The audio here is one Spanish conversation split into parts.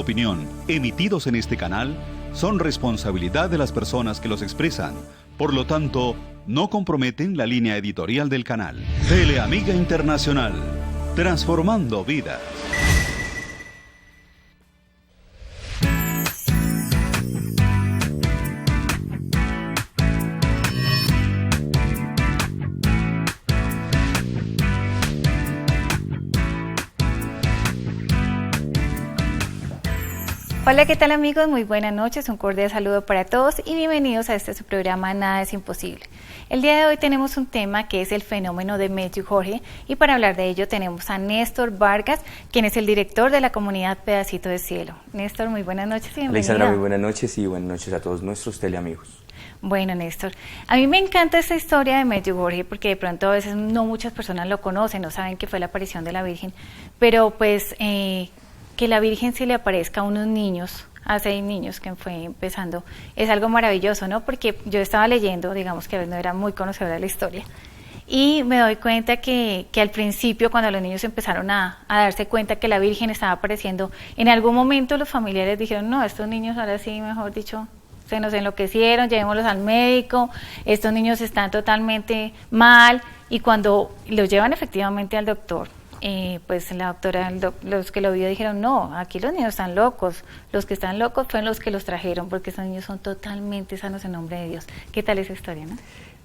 Opinión emitidos en este canal son responsabilidad de las personas que los expresan. Por lo tanto, no comprometen la línea editorial del canal. Teleamiga Internacional, transformando vidas. Hola, ¿qué tal amigos? Muy buenas noches, un cordial saludo para todos y bienvenidos a este su programa Nada es Imposible. El día de hoy tenemos un tema que es el fenómeno de Medjugorje y para hablar de ello tenemos a Néstor Vargas, quien es el director de la comunidad Pedacito de Cielo. Néstor, muy buenas noches y bienvenido. Alexandra, muy buenas noches y buenas noches a todos nuestros teleamigos. Bueno, Néstor, a mí me encanta esta historia de Medjugorje porque de pronto a veces no muchas personas lo conocen, no saben que fue la aparición de la Virgen, pero pues que la Virgen se le aparezca a unos niños, a 6 niños que fue empezando, es algo maravilloso, ¿no? Porque yo estaba leyendo, digamos que a veces no era muy conocedora de la historia, y me doy cuenta que al principio, cuando los niños empezaron a darse cuenta que la Virgen estaba apareciendo, en algún momento los familiares dijeron, no, estos niños ahora sí, mejor dicho, se nos enloquecieron, llevémoslos al médico, estos niños están totalmente mal, y cuando los llevan efectivamente al doctor, pues la doctora, los que lo vio dijeron, no, aquí los niños están locos, los que están locos fueron los que los trajeron, porque esos niños son totalmente sanos en nombre de Dios. ¿Qué tal esa historia, no?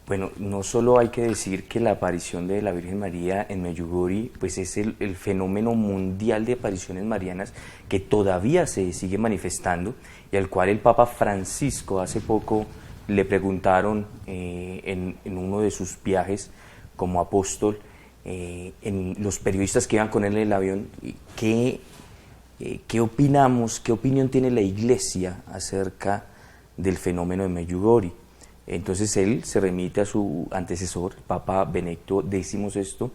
Bueno, no solo hay que decir que la aparición de la Virgen María en Medjugorje pues es el fenómeno mundial de apariciones marianas que todavía se sigue manifestando y al cual el Papa Francisco hace poco le preguntaron en uno de sus viajes como apóstol, en los periodistas que iban con él en el avión, ¿qué opinamos, qué opinión tiene la Iglesia acerca del fenómeno de Medjugorje? Entonces él se remite a su antecesor, el Papa Benedicto XVI,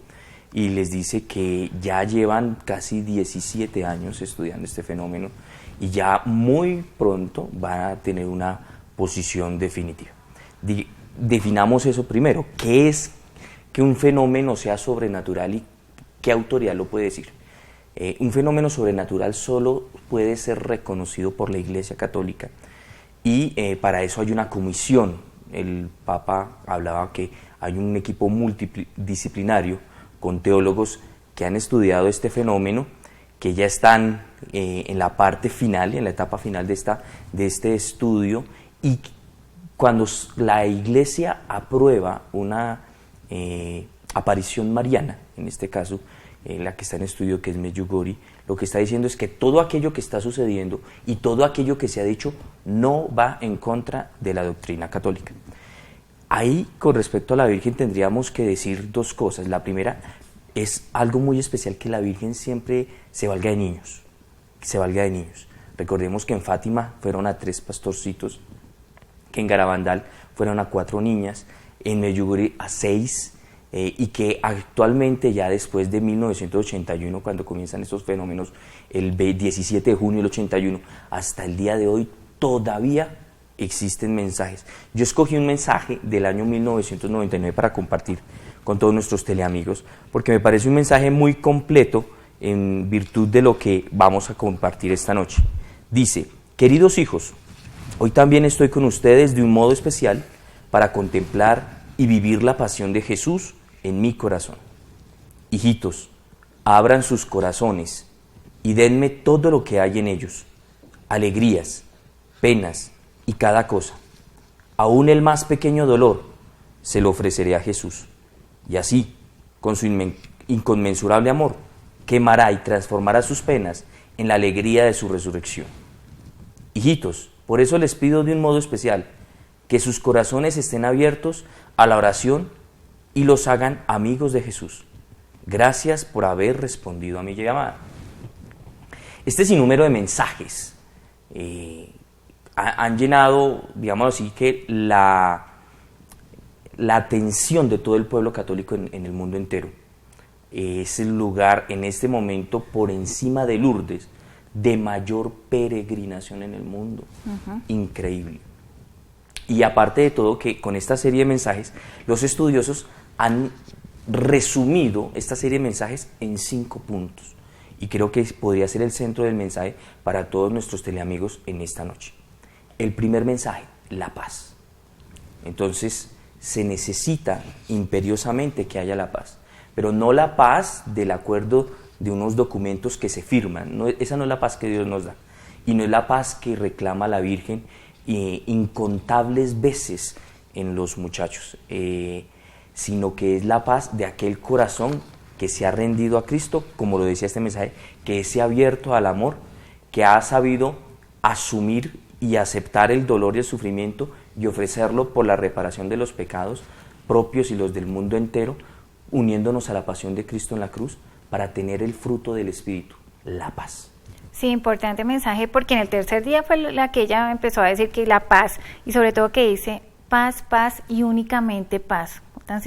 y les dice que ya llevan casi 17 años estudiando este fenómeno y ya muy pronto van a tener una posición definitiva. Definamos eso primero, ¿qué es que un fenómeno sea sobrenatural y qué autoridad lo puede decir? Un fenómeno sobrenatural solo puede ser reconocido por la Iglesia Católica y para eso hay una comisión. El Papa hablaba que hay un equipo multidisciplinario con teólogos que han estudiado este fenómeno, que ya están en la parte final, en la etapa final de este estudio, y cuando la Iglesia aprueba una aparición mariana, en este caso la que está en estudio, que es Medjugorje, lo que está diciendo es que todo aquello que está sucediendo y todo aquello que se ha dicho no va en contra de la doctrina católica. Ahí, con respecto a la Virgen, tendríamos que decir dos cosas. La primera, es algo muy especial que la Virgen siempre se valga de niños, Recordemos que en Fátima fueron a 3 pastorcitos, que en Garabandal fueron a 4 niñas, en Medjugorje a 6, y que actualmente ya después de 1981, cuando comienzan estos fenómenos, el 17 de junio del 81, hasta el día de hoy todavía existen mensajes. Yo escogí un mensaje del año 1999 para compartir con todos nuestros teleamigos, porque me parece un mensaje muy completo en virtud de lo que vamos a compartir esta noche. Dice: queridos hijos, hoy también estoy con ustedes de un modo especial para contemplar y vivir la pasión de Jesús en mi corazón. Hijitos, abran sus corazones y denme todo lo que hay en ellos, alegrías, penas y cada cosa. Aún el más pequeño dolor se lo ofreceré a Jesús. Y así, con su inconmensurable amor, quemará y transformará sus penas en la alegría de su resurrección. Hijitos, por eso les pido de un modo especial que sus corazones estén abiertos a la oración y los hagan amigos de Jesús. Gracias por haber respondido a mi llamada. Este sinnúmero de mensajes han llenado, digamos así, que la atención de todo el pueblo católico en el mundo entero. Es el lugar en este momento, por encima de Lourdes, de mayor peregrinación en el mundo. Increíble. Y aparte de todo, que con esta serie de mensajes, los estudiosos han resumido esta serie de mensajes en 5 puntos. y creo que podría ser el centro del mensaje para todos nuestros teleamigos en esta noche. El primer mensaje, la paz. Entonces, se necesita imperiosamente que haya la paz, pero no la paz del acuerdo de unos documentos que se firman, no, esa no es la paz que Dios nos da, y no es la paz que reclama la Virgen incontables veces en los muchachos, sino que es la paz de aquel corazón que se ha rendido a Cristo, como lo decía este mensaje, que se ha abierto al amor, que ha sabido asumir y aceptar el dolor y el sufrimiento y ofrecerlo por la reparación de los pecados propios y los del mundo entero, uniéndonos a la pasión de Cristo en la cruz para tener el fruto del Espíritu, la paz. Sí, importante mensaje, porque en el tercer día fue la que ella empezó a decir que la paz, y sobre todo que dice paz, paz y únicamente paz, tan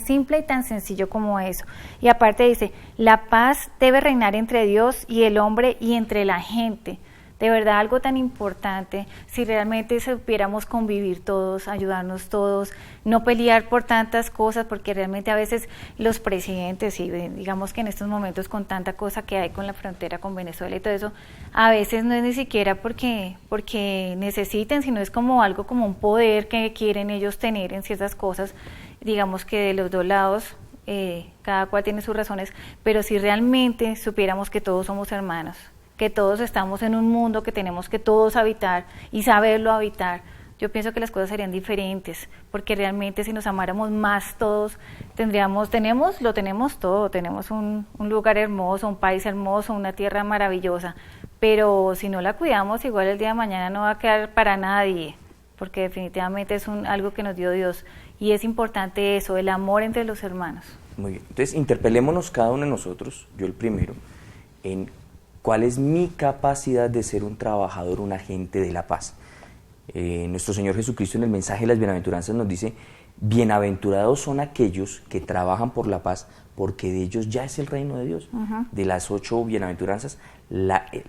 simple y tan sencillo como eso. Y aparte dice, la paz debe reinar entre Dios y el hombre y entre la gente. De verdad, algo tan importante, si realmente supiéramos convivir todos, ayudarnos todos, no pelear por tantas cosas, porque realmente a veces los presidentes, y digamos que en estos momentos con tanta cosa que hay con la frontera con Venezuela y todo eso, a veces no es ni siquiera porque necesiten, sino es como algo como un poder que quieren ellos tener en ciertas cosas, digamos que de los dos lados, cada cual tiene sus razones, pero si realmente supiéramos que todos somos hermanos, que todos estamos en un mundo que tenemos que todos habitar y saberlo habitar, yo pienso que las cosas serían diferentes, porque realmente si nos amáramos más todos, lo tenemos todo, tenemos un lugar hermoso, un país hermoso, una tierra maravillosa, pero si no la cuidamos, igual el día de mañana no va a quedar para nadie, porque definitivamente es algo que nos dio Dios, y es importante eso, el amor entre los hermanos. Muy bien, entonces interpelémonos cada uno de nosotros, yo el primero, en ¿cuál es mi capacidad de ser un trabajador, un agente de la paz? Nuestro Señor Jesucristo en el mensaje de las bienaventuranzas nos dice, bienaventurados son aquellos que trabajan por la paz, porque de ellos ya es el reino de Dios. De las 8 bienaventuranzas,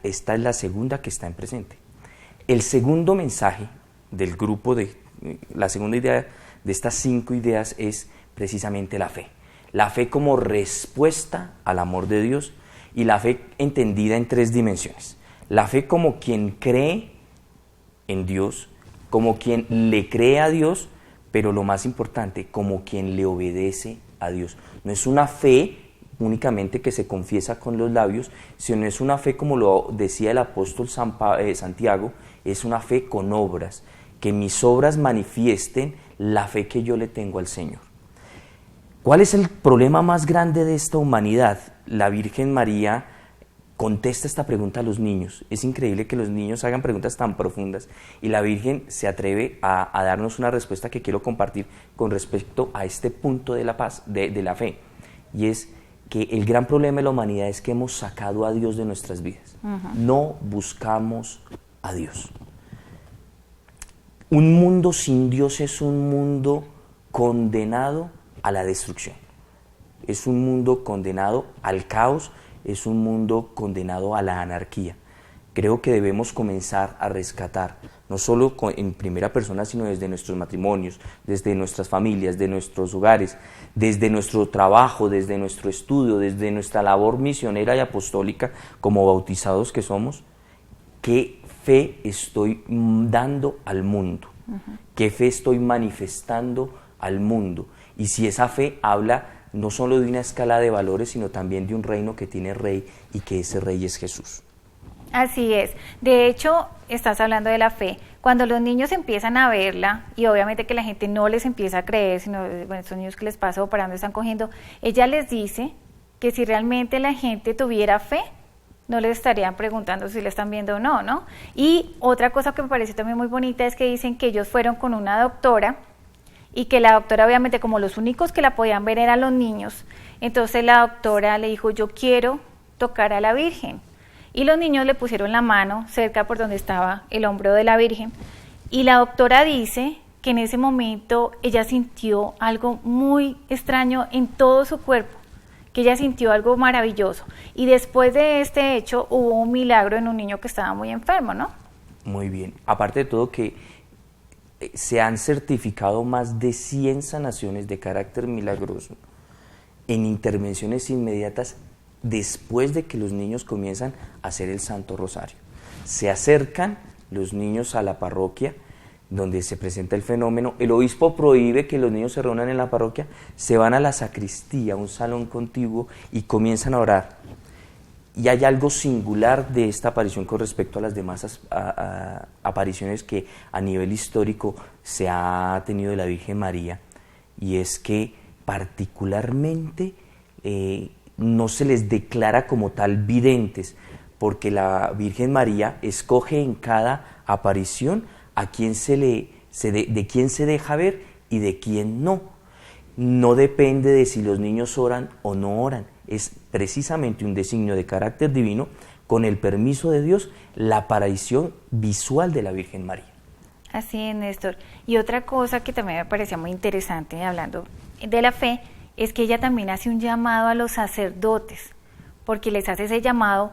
esta es la segunda que está en presente. El segundo mensaje del grupo, la segunda idea de estas 5 ideas es precisamente la fe. La fe como respuesta al amor de Dios, y la fe entendida en 3 dimensiones. La fe como quien cree en Dios, como quien le cree a Dios, pero lo más importante, como quien le obedece a Dios. No es una fe únicamente que se confiesa con los labios, sino es una fe, como lo decía el apóstol Santiago, es una fe con obras, que mis obras manifiesten la fe que yo le tengo al Señor. ¿Cuál es el problema más grande de esta humanidad? La Virgen María contesta esta pregunta a los niños. Es increíble que los niños hagan preguntas tan profundas y la Virgen se atreve a darnos una respuesta que quiero compartir con respecto a este punto de la paz, de la fe. Y es que el gran problema de la humanidad es que hemos sacado a Dios de nuestras vidas. No buscamos a Dios. Un mundo sin Dios es un mundo condenado a la destrucción. Es un mundo condenado al caos, es un mundo condenado a la anarquía. Creo que debemos comenzar a rescatar, no solo en primera persona, sino desde nuestros matrimonios, desde nuestras familias, de nuestros hogares, desde nuestro trabajo, desde nuestro estudio, desde nuestra labor misionera y apostólica como bautizados que somos. ¿Qué fe estoy dando al mundo? ¿Qué fe estoy manifestando al mundo? Y si esa fe habla no solo de una escala de valores, sino también de un reino que tiene rey y que ese rey es Jesús. Así es. De hecho, estás hablando de la fe. Cuando los niños empiezan a verla, y obviamente que la gente no les empieza a creer, sino, bueno, estos niños que les pasa o para dónde están cogiendo, ella les dice que si realmente la gente tuviera fe, no les estarían preguntando si la están viendo o no, ¿no? Y otra cosa que me parece también muy bonita es que dicen que ellos fueron con una doctora, y que la doctora, obviamente, como los únicos que la podían ver eran los niños, entonces la doctora le dijo, yo quiero tocar a la Virgen. Y los niños le pusieron la mano cerca por donde estaba el hombro de la Virgen. Y la doctora dice que en ese momento ella sintió algo muy extraño en todo su cuerpo, que ella sintió algo maravilloso. Y después de este hecho hubo un milagro en un niño que estaba muy enfermo, ¿no? Muy bien. Aparte de todo que se han certificado más de 100 sanaciones de carácter milagroso en intervenciones inmediatas después de que los niños comienzan a hacer el Santo Rosario. Se acercan los niños a la parroquia donde se presenta el fenómeno, el obispo prohíbe que los niños se reúnan en la parroquia, se van a la sacristía, un salón contiguo, y comienzan a orar. Y hay algo singular de esta aparición con respecto a las demás apariciones que a nivel histórico se ha tenido de la Virgen María, y es que particularmente no se les declara como tal videntes, porque la Virgen María escoge en cada aparición a quién de quién se deja ver y de quién no. No depende de si los niños oran o no oran, es precisamente un designio de carácter divino, con el permiso de Dios, la aparición visual de la Virgen María. Así es, Néstor. Y otra cosa que también me parecía muy interesante, hablando de la fe, es que ella también hace un llamado a los sacerdotes, porque les hace ese llamado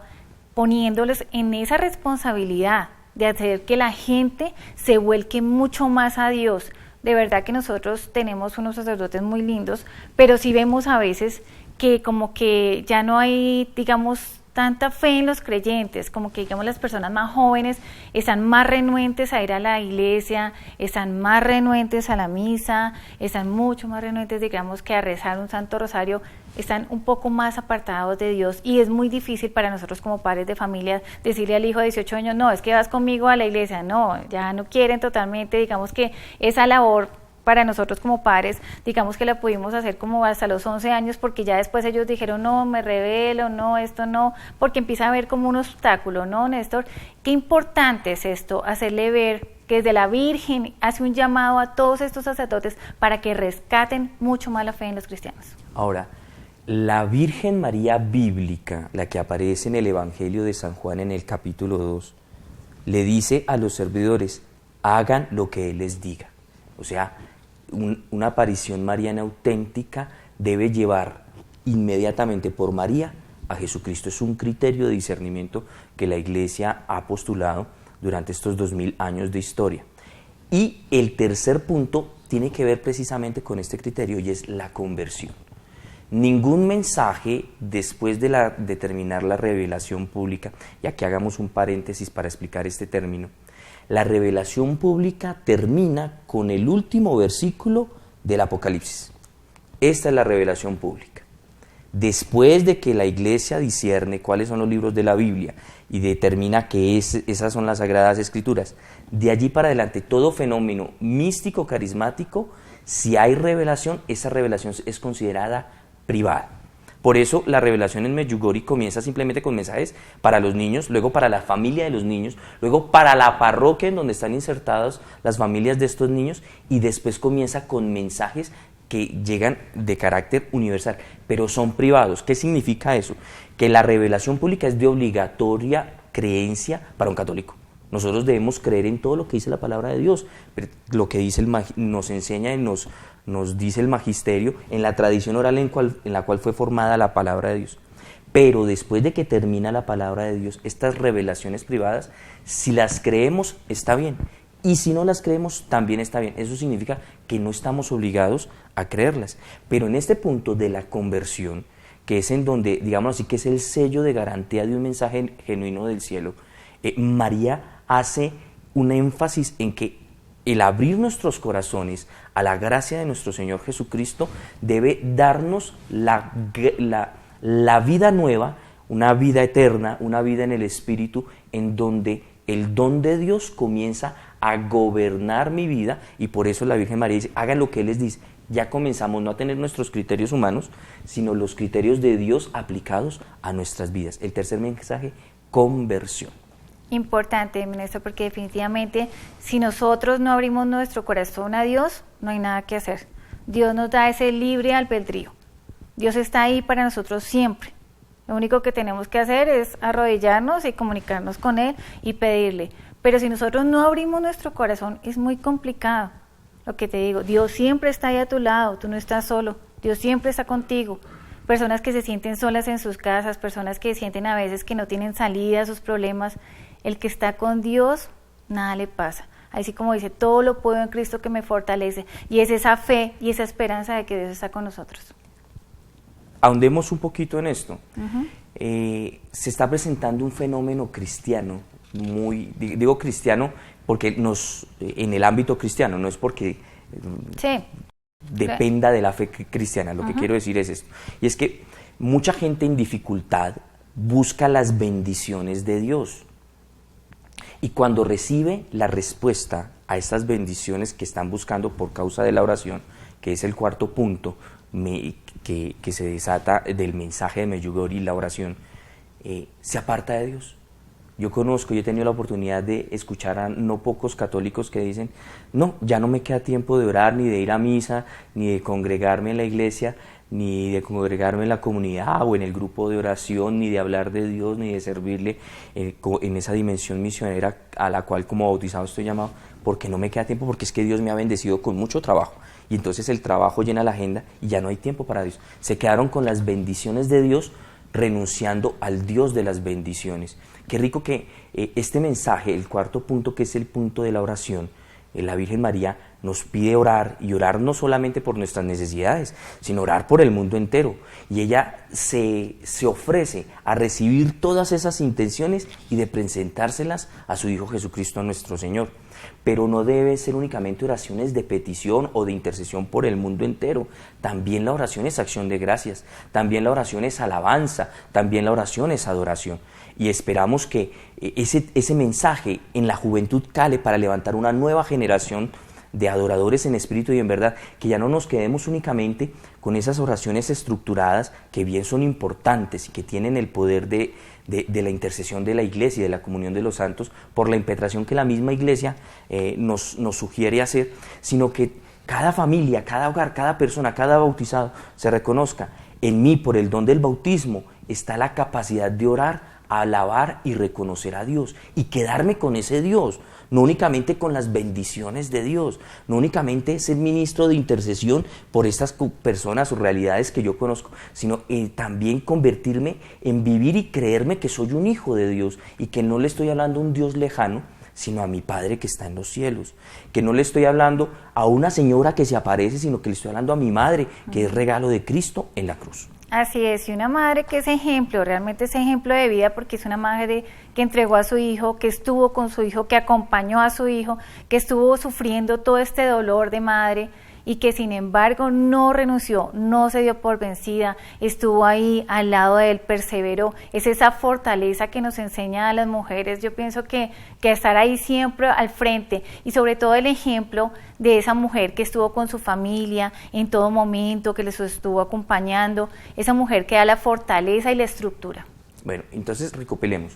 poniéndolos en esa responsabilidad de hacer que la gente se vuelque mucho más a Dios. De verdad que nosotros tenemos unos sacerdotes muy lindos, pero sí vemos a veces que como que ya no hay, digamos, tanta fe en los creyentes, como que digamos las personas más jóvenes están más renuentes a ir a la iglesia, están más renuentes a la misa, están mucho más renuentes, digamos, que a rezar un Santo Rosario, están un poco más apartados de Dios, y es muy difícil para nosotros como padres de familia decirle al hijo de 18 años, no, es que vas conmigo a la iglesia, no, ya no quieren totalmente, digamos que esa labor para nosotros como padres, digamos que la pudimos hacer como hasta los 11 años, porque ya después ellos dijeron, no, me rebelo, no, esto no, porque empieza a ver como un obstáculo, ¿no, Néstor? Qué importante es esto, hacerle ver que desde la Virgen hace un llamado a todos estos sacerdotes para que rescaten mucho más la fe en los cristianos. Ahora, la Virgen María bíblica, la que aparece en el Evangelio de San Juan en el capítulo 2, le dice a los servidores, hagan lo que Él les diga. O sea, una aparición mariana auténtica debe llevar inmediatamente por María a Jesucristo. Es un criterio de discernimiento que la Iglesia ha postulado durante estos 2000 años de historia. Y el tercer punto tiene que ver precisamente con este criterio, y es la conversión. Ningún mensaje después de terminar la revelación pública, y aquí hagamos un paréntesis para explicar este término. La revelación pública termina con el último versículo del Apocalipsis. Esta es la revelación pública. Después de que la Iglesia discierne cuáles son los libros de la Biblia y determina que esas son las Sagradas Escrituras, de allí para adelante todo fenómeno místico, carismático, si hay revelación, esa revelación es considerada privada. Por eso la revelación en Medjugorje comienza simplemente con mensajes para los niños, luego para la familia de los niños, luego para la parroquia en donde están insertadas las familias de estos niños, y después comienza con mensajes que llegan de carácter universal, pero son privados. ¿Qué significa eso? Que la revelación pública es de obligatoria creencia para un católico. Nosotros debemos creer en todo lo que dice la palabra de Dios, pero lo que dice nos enseña y nos dice el magisterio en la tradición oral en la cual fue formada la palabra de Dios. Pero después de que termina la palabra de Dios, estas revelaciones privadas, si las creemos, está bien. Y si no las creemos, también está bien. Eso significa que no estamos obligados a creerlas. Pero en este punto de la conversión, que es en donde, digamos así, que es el sello de garantía de un mensaje genuino del cielo, María hace un énfasis en que el abrir nuestros corazones a la gracia de nuestro Señor Jesucristo debe darnos la vida nueva, una vida eterna, una vida en el Espíritu, en donde el don de Dios comienza a gobernar mi vida, y por eso la Virgen María dice, hagan lo que Él les dice. Ya comenzamos no a tener nuestros criterios humanos, sino los criterios de Dios aplicados a nuestras vidas. El tercer mensaje, conversión. Importante, ministro, porque definitivamente si nosotros no abrimos nuestro corazón a Dios, no hay nada que hacer. Dios nos da ese libre albedrío. Dios está ahí para nosotros siempre. Lo único que tenemos que hacer es arrodillarnos y comunicarnos con Él y pedirle. Pero si nosotros no abrimos nuestro corazón, es muy complicado. Lo que te digo, Dios siempre está ahí a tu lado, tú no estás solo, Dios siempre está contigo. Personas que se sienten solas en sus casas, personas que sienten a veces que no tienen salida a sus problemas. El que está con Dios, nada le pasa. Así como dice, todo lo puedo en Cristo que me fortalece. Y es esa fe y esa esperanza de que Dios está con nosotros. Ahondemos un poquito en esto. se está presentando un fenómeno cristiano, digo cristiano porque en el ámbito cristiano, no es porque Sí. dependa de la fe cristiana, lo que quiero decir es esto, y es que mucha gente en dificultad busca las bendiciones de Dios, y cuando recibe la respuesta a estas bendiciones que están buscando por causa de la oración, que es el cuarto punto que se desata del mensaje de Medjugorje, la oración, se aparta de Dios. Yo he tenido la oportunidad de escuchar a no pocos católicos que dicen, no, ya no me queda tiempo de orar, ni de ir a misa, ni de congregarme en la iglesia, ni de congregarme en la comunidad o en el grupo de oración, ni de hablar de Dios, ni de servirle en esa dimensión misionera a la cual como bautizado estoy llamado, porque no me queda tiempo, porque es que Dios me ha bendecido con mucho trabajo. Y entonces el trabajo llena la agenda y ya no hay tiempo para Dios. Se quedaron con las bendiciones de Dios, renunciando al Dios de las bendiciones. Qué rico que este mensaje, el cuarto punto, que es el punto de la oración, la Virgen María nos pide orar, y orar no solamente por nuestras necesidades, sino orar por el mundo entero. Y ella se ofrece a recibir todas esas intenciones y de presentárselas a su Hijo Jesucristo, nuestro Señor. Pero no debe ser únicamente oraciones de petición o de intercesión por el mundo entero. También la oración es acción de gracias, también la oración es alabanza, también la oración es adoración. Y esperamos que ese mensaje en la juventud cale para levantar una nueva generación de adoradores en espíritu y en verdad, que ya no nos quedemos únicamente con esas oraciones estructuradas que bien son importantes y que tienen el poder de la intercesión de la Iglesia y de la comunión de los santos por la impetración que la misma Iglesia nos sugiere hacer, sino que cada familia, cada hogar, cada persona, cada bautizado se reconozca: en mí, por el don del bautismo, está la capacidad de orar, alabar y reconocer a Dios, y quedarme con ese Dios, no únicamente con las bendiciones de Dios, no únicamente ser ministro de intercesión por estas personas o realidades que yo conozco, sino también convertirme en vivir y creerme que soy un hijo de Dios, y que no le estoy hablando a un Dios lejano, sino a mi Padre que está en los cielos, que no le estoy hablando a una señora que se aparece, sino que le estoy hablando a mi madre, que es regalo de Cristo en la cruz. Así es, y una madre que es ejemplo, realmente es ejemplo de vida, porque es una madre que entregó a su hijo, que estuvo con su hijo, que acompañó a su hijo, que estuvo sufriendo todo este dolor de madre, y que sin embargo no renunció, no se dio por vencida, estuvo ahí al lado de él, perseveró. Es esa fortaleza que nos enseña a las mujeres. Yo pienso que estar ahí siempre al frente, y sobre todo el ejemplo de esa mujer que estuvo con su familia en todo momento, que les estuvo acompañando, esa mujer que da la fortaleza y la estructura. Bueno, entonces recopilemos.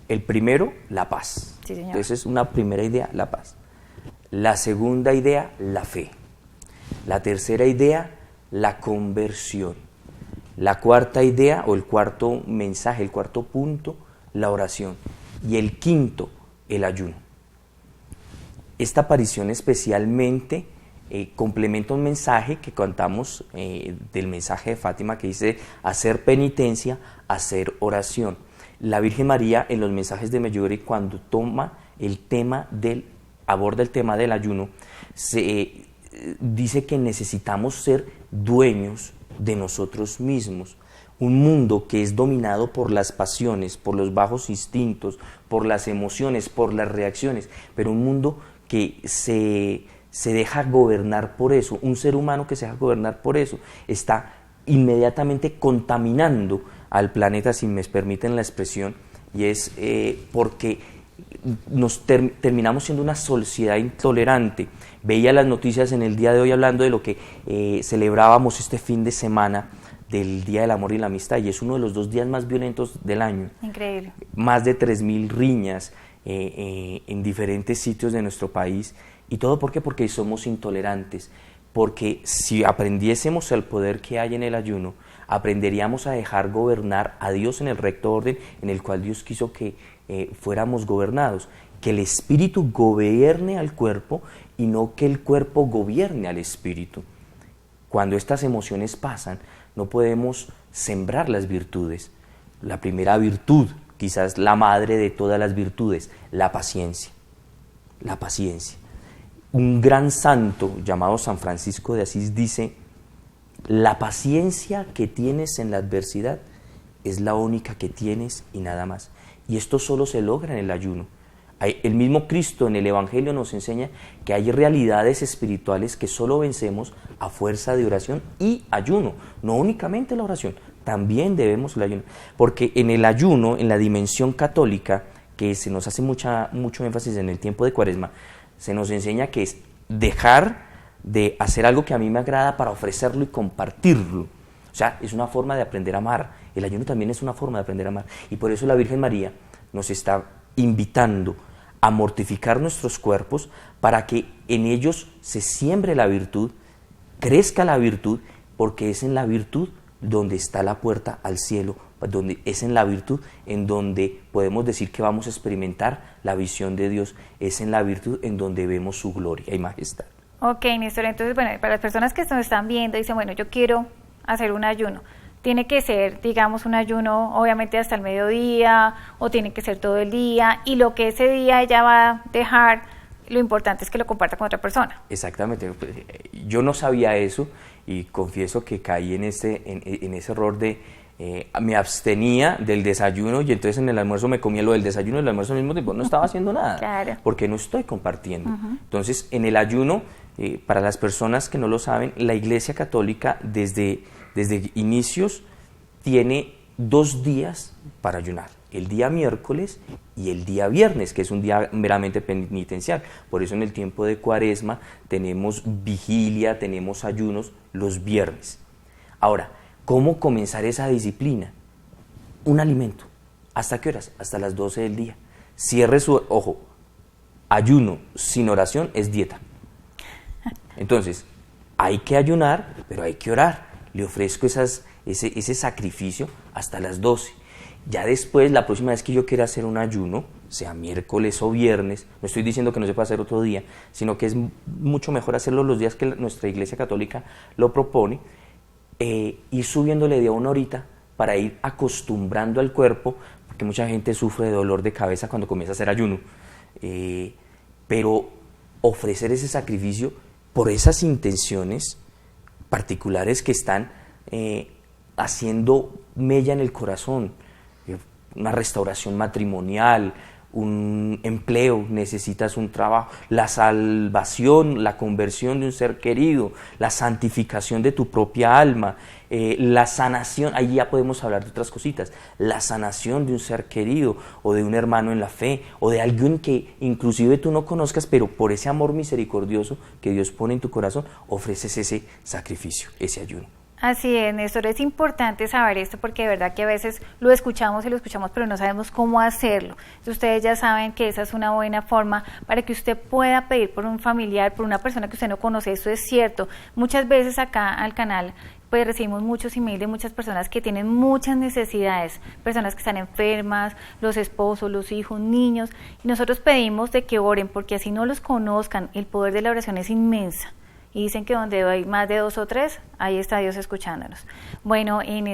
El primero, la paz. Sí, señor. Entonces, una primera idea, la paz. La segunda idea, la fe. La tercera idea, la conversión. La cuarta idea, o el cuarto mensaje, el cuarto punto, la oración. Y el quinto, el ayuno. Esta aparición especialmente complementa un mensaje que contamos del mensaje de Fátima, que dice hacer penitencia, hacer oración. La Virgen María, en los mensajes de Medjugorje, cuando aborda el tema del ayuno, dice que necesitamos ser dueños de nosotros mismos. Un mundo que es dominado por las pasiones, por los bajos instintos, por las emociones, por las reacciones, pero un mundo que se deja gobernar por eso, un ser humano que se deja gobernar por eso, está inmediatamente contaminando al planeta, si me permiten la expresión, y es porque terminamos siendo una sociedad intolerante. Veía las noticias en el día de hoy hablando de lo que celebrábamos este fin de semana del Día del Amor y la Amistad, y es uno de los 2 días más violentos del año. Increíble. Más de 3.000 riñas en diferentes sitios de nuestro país. ¿Y todo por qué? Porque somos intolerantes. Porque si aprendiésemos el poder que hay en el ayuno, aprenderíamos a dejar gobernar a Dios en el recto orden en el cual Dios quiso que fuéramos gobernados. Que el espíritu gobierne al cuerpo y no que el cuerpo gobierne al espíritu. Cuando estas emociones pasan, no podemos sembrar las virtudes. La primera virtud, quizás la madre de todas las virtudes, la paciencia. La paciencia. Un gran santo llamado San Francisco de Asís dice: la paciencia que tienes en la adversidad es la única que tienes y nada más. Y esto solo se logra en el ayuno. El mismo Cristo en el Evangelio nos enseña que hay realidades espirituales que solo vencemos a fuerza de oración y ayuno. No únicamente la oración, también debemos el ayuno. Porque en el ayuno, en la dimensión católica, que se nos hace mucho énfasis en el tiempo de Cuaresma, se nos enseña que es dejar de hacer algo que a mí me agrada para ofrecerlo y compartirlo. O sea, es una forma de aprender a amar. El ayuno también es una forma de aprender a amar. Y por eso la Virgen María nos está invitando a mortificar nuestros cuerpos para que en ellos se siembre la virtud, crezca la virtud, porque es en la virtud donde está la puerta al cielo, donde es en la virtud en donde podemos decir que vamos a experimentar la visión de Dios, es en la virtud en donde vemos su gloria y majestad. Ok, Néstor, entonces, bueno, para las personas que nos están viendo, dicen, bueno, yo quiero hacer un ayuno. Tiene que ser, digamos, un ayuno obviamente hasta el mediodía o tiene que ser todo el día y lo que ese día ella va a dejar, lo importante es que lo comparta con otra persona. Exactamente, yo no sabía eso y confieso que caí en ese error de me abstenía del desayuno y entonces en el almuerzo me comía lo del desayuno y el almuerzo al mismo tiempo, no estaba haciendo nada, claro, porque no estoy compartiendo. Entonces en el ayuno, para las personas que no lo saben, la Iglesia Católica desde inicios tiene 2 días para ayunar, el día miércoles y el día viernes, que es un día meramente penitencial. Por eso en el tiempo de Cuaresma tenemos vigilia, tenemos ayunos los viernes. Ahora, ¿cómo comenzar esa disciplina? Un alimento. ¿Hasta qué horas? Hasta las 12 del día. Cierre su... Ojo, ayuno sin oración es dieta. Entonces, hay que ayunar, pero hay que orar. Le ofrezco ese sacrificio hasta las 12. Ya después, la próxima vez que yo quiera hacer un ayuno, sea miércoles o viernes, no estoy diciendo que no se pueda hacer otro día, sino que es mucho mejor hacerlo los días que nuestra Iglesia Católica lo propone, ir subiéndole de a 1 horita para ir acostumbrando al cuerpo, porque mucha gente sufre de dolor de cabeza cuando comienza a hacer ayuno, pero ofrecer ese sacrificio por esas intenciones particulares que están haciendo mella en el corazón, una restauración matrimonial, un empleo, necesitas un trabajo, la salvación, la conversión de un ser querido, la santificación de tu propia alma, la sanación, ahí ya podemos hablar de otras cositas, la sanación de un ser querido o de un hermano en la fe o de alguien que inclusive tú no conozcas, pero por ese amor misericordioso que Dios pone en tu corazón, ofreces ese sacrificio, ese ayuno. Así es, Néstor, es importante saber esto porque de verdad que a veces lo escuchamos, pero no sabemos cómo hacerlo. Entonces, ustedes ya saben que esa es una buena forma para que usted pueda pedir por un familiar, por una persona que usted no conoce. Eso es cierto. Muchas veces acá al canal pues recibimos muchos emails de muchas personas que tienen muchas necesidades, personas que están enfermas, los esposos, los hijos, niños, y nosotros pedimos de que oren porque así no los conozcan. El poder de la oración es inmensa. Y dicen que donde hay más de 2 o 3, ahí está Dios escuchándonos. Bueno, en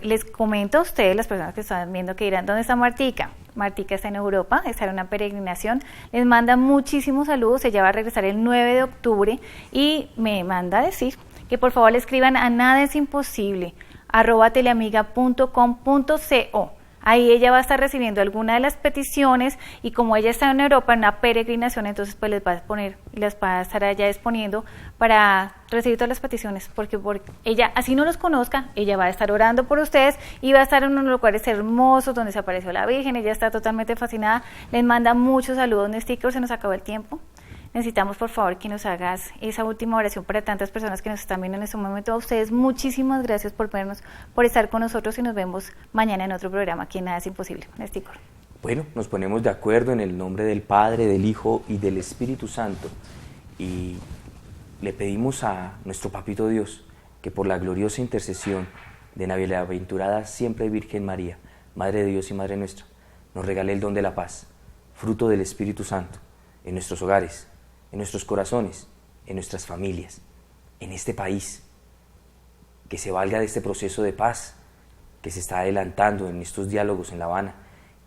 les comento a ustedes, las personas que están viendo, que dirán, ¿dónde está Martica? Martica está en Europa, está en una peregrinación, les manda muchísimos saludos, ella va a regresar el 9 de octubre y me manda a decir que por favor le escriban a nadaesimposible@teleamiga.com.co. Ahí ella va a estar recibiendo alguna de las peticiones y como ella está en Europa en una peregrinación, entonces pues les va a estar allá exponiendo para recibir todas las peticiones, porque ella, así no los conozca, ella va a estar orando por ustedes y va a estar en unos lugares hermosos donde se apareció la Virgen, ella está totalmente fascinada, les manda muchos saludos, Néstor, se nos acabó el tiempo. Necesitamos, por favor, que nos hagas esa última oración para tantas personas que nos están viendo en este momento. A ustedes, muchísimas gracias por vernos, por estar con nosotros y nos vemos mañana en otro programa aquí en Nada es Imposible. Néstor. Bueno, nos ponemos de acuerdo en el nombre del Padre, del Hijo y del Espíritu Santo y le pedimos a nuestro Papito Dios que por la gloriosa intercesión de la bienaventurada siempre Virgen María, Madre de Dios y Madre nuestra, nos regale el don de la paz, fruto del Espíritu Santo, en nuestros hogares, en nuestros corazones, en nuestras familias, en este país, que se valga de este proceso de paz que se está adelantando en estos diálogos en La Habana,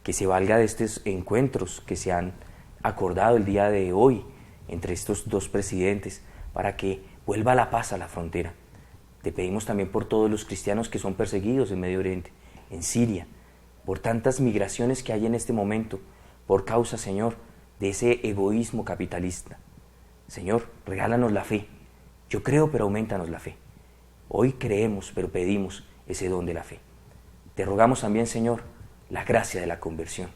que se valga de estos encuentros que se han acordado el día de hoy entre estos 2 presidentes, para que vuelva la paz a la frontera. Te pedimos también por todos los cristianos que son perseguidos en Medio Oriente en Siria, por tantas migraciones que hay en este momento, por causa, Señor, de ese egoísmo capitalista. Señor, regálanos la fe. Yo creo, pero aumentanos la fe. Hoy creemos, pero pedimos ese don de la fe. Te rogamos también, Señor, la gracia de la conversión,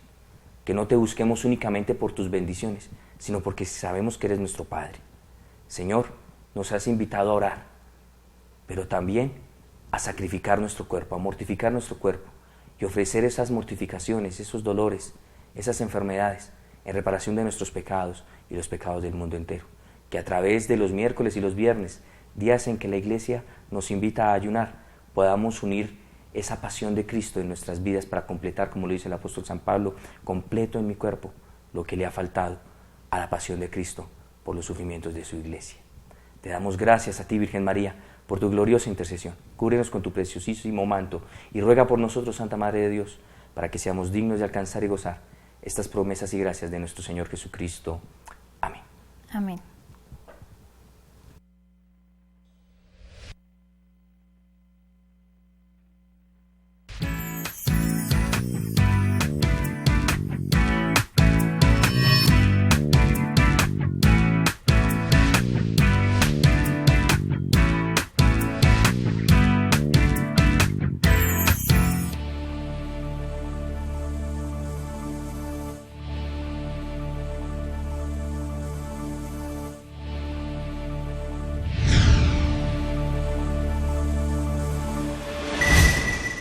que no te busquemos únicamente por tus bendiciones, sino porque sabemos que eres nuestro Padre. Señor, nos has invitado a orar, pero también a sacrificar nuestro cuerpo, a mortificar nuestro cuerpo y ofrecer esas mortificaciones, esos dolores, esas enfermedades en reparación de nuestros pecados y los pecados del mundo entero. Que a través de los miércoles y los viernes, días en que la Iglesia nos invita a ayunar, podamos unir esa pasión de Cristo en nuestras vidas para completar, como lo dice el apóstol San Pablo, completo en mi cuerpo lo que le ha faltado a la pasión de Cristo por los sufrimientos de su Iglesia. Te damos gracias a ti, Virgen María, por tu gloriosa intercesión. Cúbrenos con tu preciosísimo manto y ruega por nosotros, Santa Madre de Dios, para que seamos dignos de alcanzar y gozar estas promesas y gracias de nuestro Señor Jesucristo. Amén. Amén.